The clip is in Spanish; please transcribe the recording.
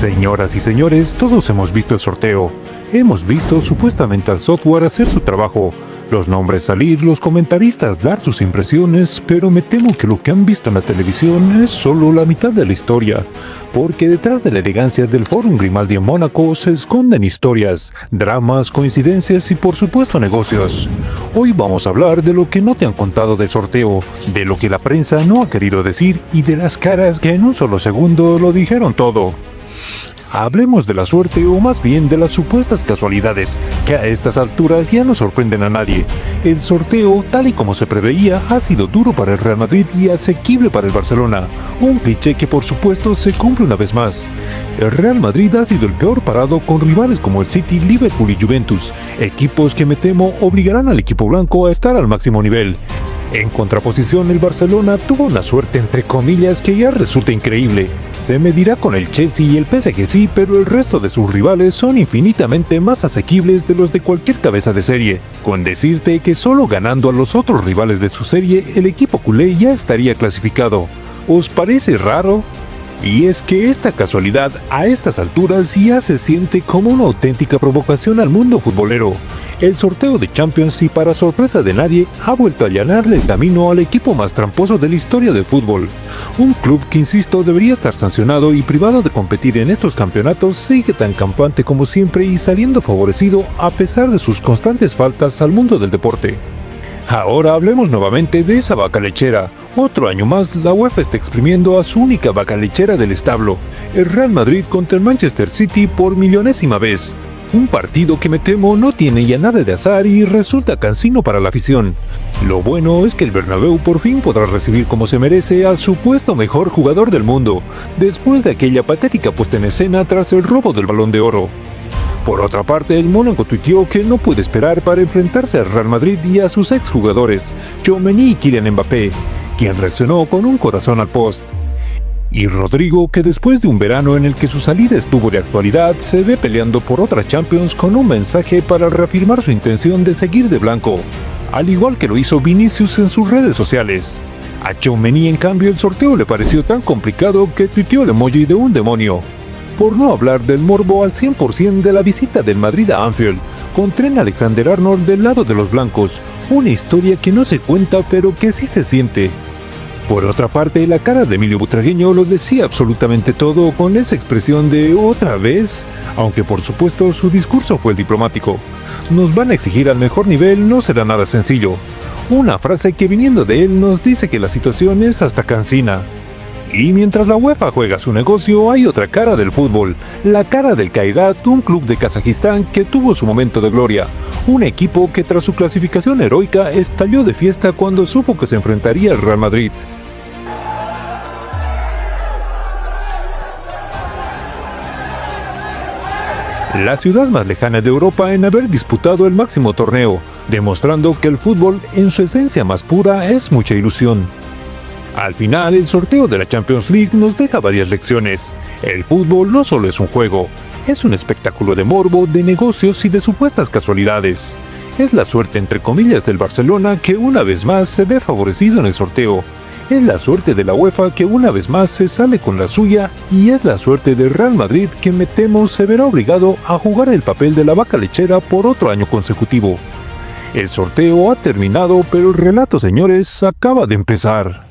Señoras y señores, todos hemos visto el sorteo. Hemos visto supuestamente al software hacer su trabajo, los nombres salir, los comentaristas dar sus impresiones, pero me temo que lo que han visto en la televisión es solo la mitad de la historia, porque detrás de la elegancia del Fórum Grimaldi en Mónaco se esconden historias, dramas, coincidencias y por supuesto negocios. Hoy vamos a hablar de lo que no te han contado del sorteo, de lo que la prensa no ha querido decir y de las caras que en un solo segundo lo dijeron todo. Hablemos de la suerte o más bien de las supuestas casualidades, que a estas alturas ya no sorprenden a nadie. El sorteo, tal y como se preveía, ha sido duro para el Real Madrid y asequible para el Barcelona, un cliché que por supuesto se cumple una vez más. El Real Madrid ha sido el peor parado con rivales como el City, Liverpool y Juventus, equipos que me temo obligarán al equipo blanco a estar al máximo nivel. En contraposición, el Barcelona tuvo una suerte entre comillas que ya resulta increíble. Se medirá con el Chelsea y el PSG sí, pero el resto de sus rivales son infinitamente más asequibles de los de cualquier cabeza de serie, con decirte que solo ganando a los otros rivales de su serie, el equipo culé ya estaría clasificado. ¿Os parece raro? Y es que esta casualidad a estas alturas ya se siente como una auténtica provocación al mundo futbolero. El sorteo de Champions, y para sorpresa de nadie, ha vuelto a allanarle el camino al equipo más tramposo de la historia del fútbol. Un club que, insisto, debería estar sancionado y privado de competir en estos campeonatos, sigue tan campante como siempre y saliendo favorecido a pesar de sus constantes faltas al mundo del deporte. Ahora hablemos nuevamente de esa vaca lechera. Otro año más, la UEFA está exprimiendo a su única vaca lechera del establo, el Real Madrid contra el Manchester City por millonésima vez. Un partido que me temo no tiene ya nada de azar y resulta cansino para la afición. Lo bueno es que el Bernabéu por fin podrá recibir como se merece al supuesto mejor jugador del mundo, después de aquella patética puesta en escena tras el robo del Balón de Oro. Por otra parte, el Mónaco tuiteó que no puede esperar para enfrentarse al Real Madrid y a sus exjugadores, Tchouaméni y Kylian Mbappé, quien reaccionó con un corazón al post. Y Rodrigo, que después de un verano en el que su salida estuvo de actualidad, se ve peleando por otra Champions con un mensaje para reafirmar su intención de seguir de blanco, al igual que lo hizo Vinicius en sus redes sociales. A Tchouaméni, en cambio, el sorteo le pareció tan complicado que tuiteó el emoji de un demonio. Por no hablar del morbo al 100% de la visita del Madrid a Anfield, con Trent Alexander-Arnold del lado de los blancos, una historia que no se cuenta pero que sí se siente. Por otra parte, la cara de Emilio Butragueño lo decía absolutamente todo con esa expresión de «otra vez», aunque por supuesto su discurso fue el diplomático. «Nos van a exigir al mejor nivel, no será nada sencillo». Una frase que viniendo de él nos dice que la situación es hasta cansina. Y mientras la UEFA juega su negocio, hay otra cara del fútbol, la cara del Kairat, un club de Kazajistán que tuvo su momento de gloria. Un equipo que tras su clasificación heroica estalló de fiesta cuando supo que se enfrentaría al Real Madrid. La ciudad más lejana de Europa en haber disputado el máximo torneo, demostrando que el fútbol en su esencia más pura es mucha ilusión. Al final, el sorteo de la Champions League nos deja varias lecciones. El fútbol no solo es un juego, es un espectáculo de morbo, de negocios y de supuestas casualidades. Es la suerte entre comillas del Barcelona que una vez más se ve favorecido en el sorteo. Es la suerte de la UEFA que una vez más se sale con la suya y es la suerte del Real Madrid que me temo se verá obligado a jugar el papel de la vaca lechera por otro año consecutivo. El sorteo ha terminado, pero el relato, señores, acaba de empezar.